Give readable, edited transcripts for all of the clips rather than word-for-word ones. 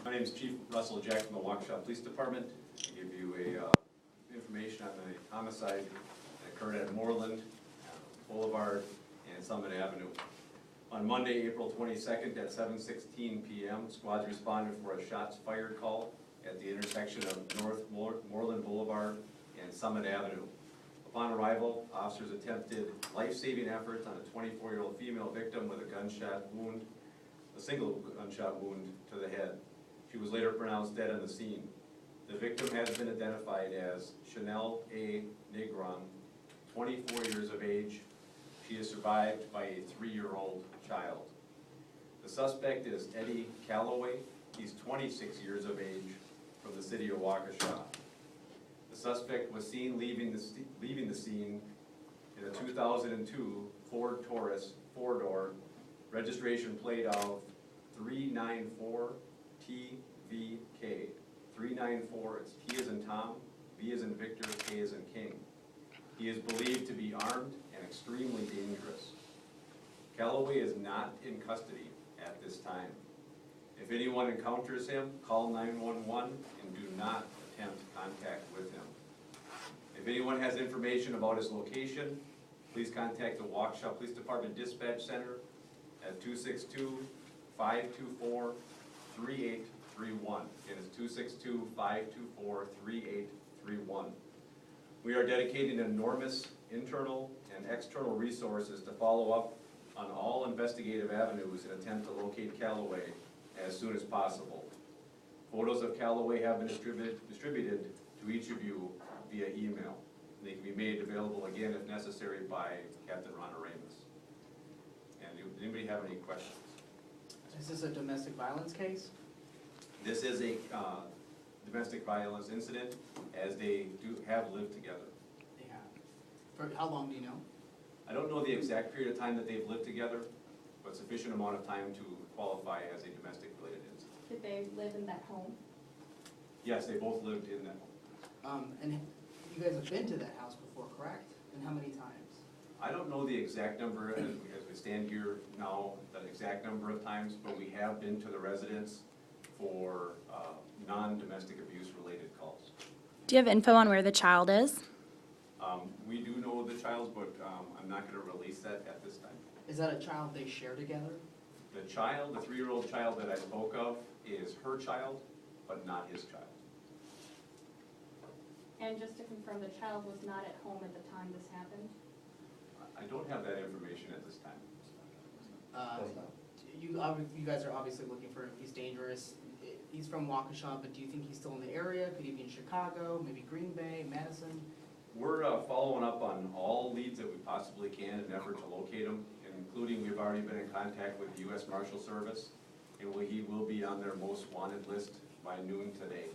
My name is Chief Russell Jack from the Waukesha Police Department. I'll give you information on the homicide that occurred at Moreland Boulevard and Summit Avenue. On Monday, April 22nd at 7:16 p.m., squads responded for a shots fired call at the intersection of North Moreland Boulevard and Summit Avenue. Upon arrival, officers attempted life-saving efforts on a 24-year-old female victim with a single gunshot wound to the head. She was later pronounced dead on the scene. The victim has been identified as Shanel Negron, 24 years of age. She is survived by a 3-year-old child. The suspect is Eddie Callaway. He's 26 years of age from the city of Waukesha. The suspect was seen leaving the scene in a 2002 Ford Taurus 4-door, registration plate of 394 TVK. 394, it's T as in Tom, V as in Victor, K as in King. He is believed to be armed and extremely dangerous. Callaway is not in custody at this time. If anyone encounters him, call 911 and do not attempt contact with him. If anyone has information about his location, please contact the Waukesha Police Department Dispatch Center at 262-524-3831. Again, it's 262-524-3831. We are dedicating enormous internal and external resources to follow up on all investigative avenues in an attempt to locate Callaway as soon as possible. Photos of Callaway have been distributed to each of you via email. They can be made available again if necessary by Captain Ron Aramis. And does anybody have any questions? Is this a domestic violence case? This is a domestic violence incident, as they have lived together. They have. For how long do you know? I don't know the exact period of time that they've lived together, but sufficient amount of time to qualify as a domestic related incident. Did they live in that home? Yes, they both lived in that home. And you guys have been to that house before, correct? And how many times? I don't know the exact number as we stand here now, the exact number of times, but we have been to the residence for non-domestic abuse related calls. Do you have info on where the child is? We do know the child, but I'm not going to release that at this time. Is that a child they share together? The child, the 3-year-old child that I spoke of, is her child, but not his child. And just to confirm, the child was not at home at the time this happened? I don't have that information at this time. You guys are obviously looking for him. He's dangerous. He's from Waukesha, but do you think he's still in the area? Could he be in Chicago, maybe Green Bay, Madison? We're following up on all leads that we possibly can in an effort to locate him, including we've already been in contact with the U.S. Marshal Service, and he will be on their most wanted list by noon today.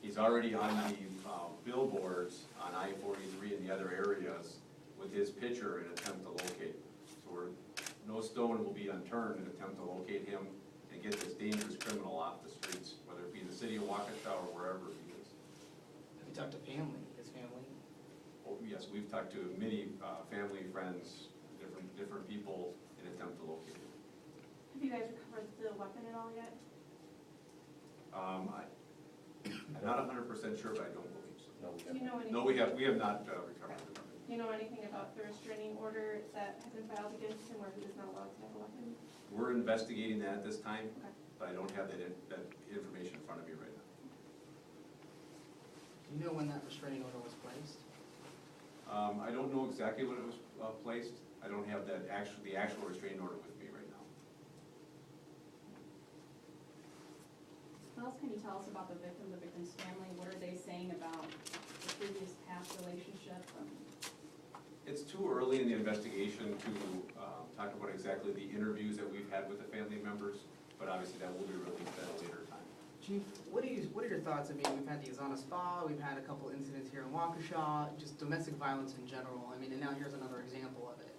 He's already on the billboards on I-43 and the other areas with his picture in an attempt to locate him. So no stone will be unturned in an attempt to locate him and get this dangerous criminal off the streets, whether it be the city of Waukesha or wherever he is. Have you talked to his family? Oh, yes, we've talked to many family, friends, different people in an attempt to locate him. Have you guys recovered the weapon at all yet? I'm not 100% sure, but I don't believe so. Do you know anything? No, we have not recovered the weapon. Do you know anything about the restraining order that has been filed against him where he was not allowed to have a weapon? We're investigating that at this time, Okay. but I don't have that information in front of me right now. Do you know when that restraining order was placed? I don't know exactly when it was placed. I don't have the actual restraining order with me right now. What else can you tell us about the victim's family? What are they saying about the previous past relationship? It's too early in the investigation to talk about exactly the interviews that we've had with the family members, but obviously that will be released at a later time. Chief, what are your thoughts? I mean, we've had the Azana Spa, we've had a couple incidents here in Waukesha, just domestic violence in general. I mean, and now here's another example of it.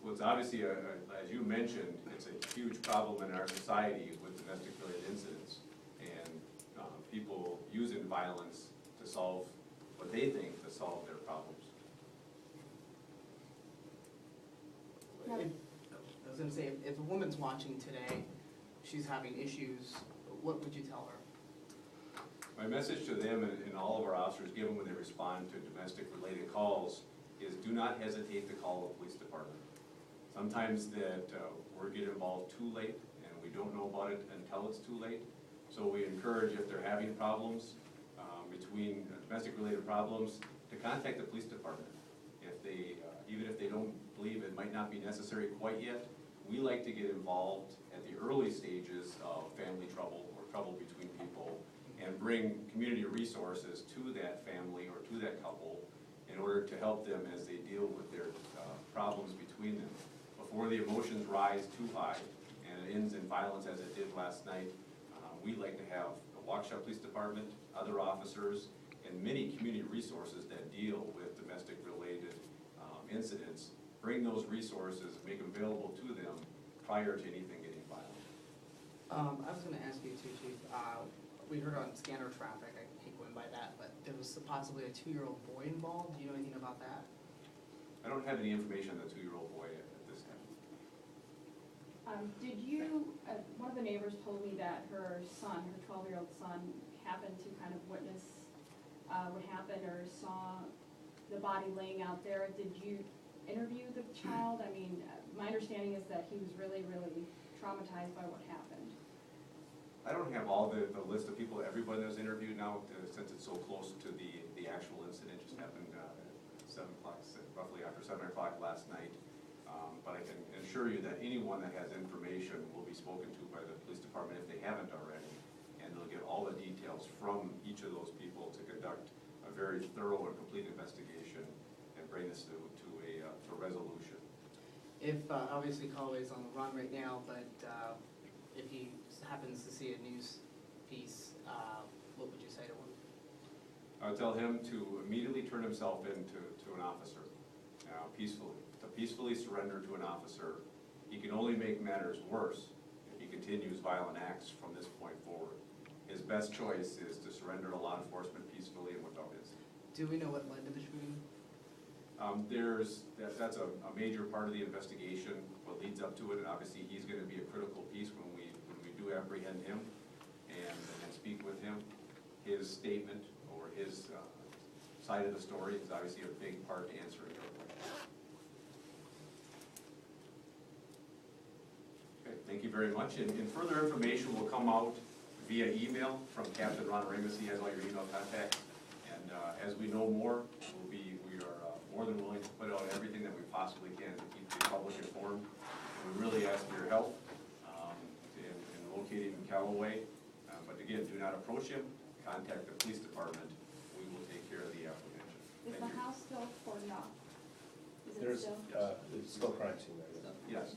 Well, it's obviously, as you mentioned, it's a huge problem in our society with domestic related incidents, and people using violence to solve what they think to solve their problems. I was going to say, if a woman's watching today, she's having issues, what would you tell her? My message to them and all of our officers, given when they respond to domestic-related calls, is do not hesitate to call the police department. Sometimes that we're getting involved too late, and we don't know about it until it's too late. So we encourage, if they're having problems, between domestic-related problems, to contact the police department. If they, even if they don't believe it might not be necessary quite yet, we like to get involved at the early stages of family trouble or trouble between people, and bring community resources to that family or to that couple in order to help them as they deal with their problems between them. Before the emotions rise too high and it ends in violence as it did last night, we like to have the Waukesha Police Department, other officers, and many community resources that deal with domestic-related incidents. Bring those resources, make them available to them prior to anything getting violent. I was gonna ask you too, Chief, we heard on scanner traffic, I hate going by that, but there was possibly a 2-year-old boy involved. Do you know anything about that? I don't have any information on the 2-year-old boy at this time. Did you, one of the neighbors told me that her son, her 12-year-old son, happened to kind of witness what happened or saw the body laying out there. Did you interview the child? I mean, my understanding is that he was really, really traumatized by what happened. I don't have all the list of people, everybody that was interviewed now, since it's so close to the actual incident, just happened at 7 o'clock, roughly after 7 o'clock last night. But I can assure you that anyone that has information will be spoken to by the police department if they haven't already. And they'll get all the details from each of those people to conduct a very thorough and complete investigation and bring this to a resolution. If, obviously Callaway's on the run right now, but if he happens to see a news piece, what would you say to him? I would tell him to immediately turn himself in to an officer, peacefully. To peacefully surrender to an officer. He can only make matters worse if he continues violent acts from this point forward. His best choice is to surrender to law enforcement peacefully and without incident. Do we know what led to the shooting? That's a major part of the investigation, what leads up to it, and obviously he's gonna be a critical piece when we do apprehend him and speak with him. His statement or his side of the story is obviously a big part to answering your question. Okay, thank you very much, and further information will come out via email from Captain Ron Ramus. He has all your email contacts, and as we know more, we are more than willing to put out everything that we possibly can to keep the public informed. And we really ask for your help in locating Callaway. But again, do not approach him. Contact the police department. We will take care of the apprehension. Is the house still cordoned off? Is it There's, still? it's still crime scene there. Yes.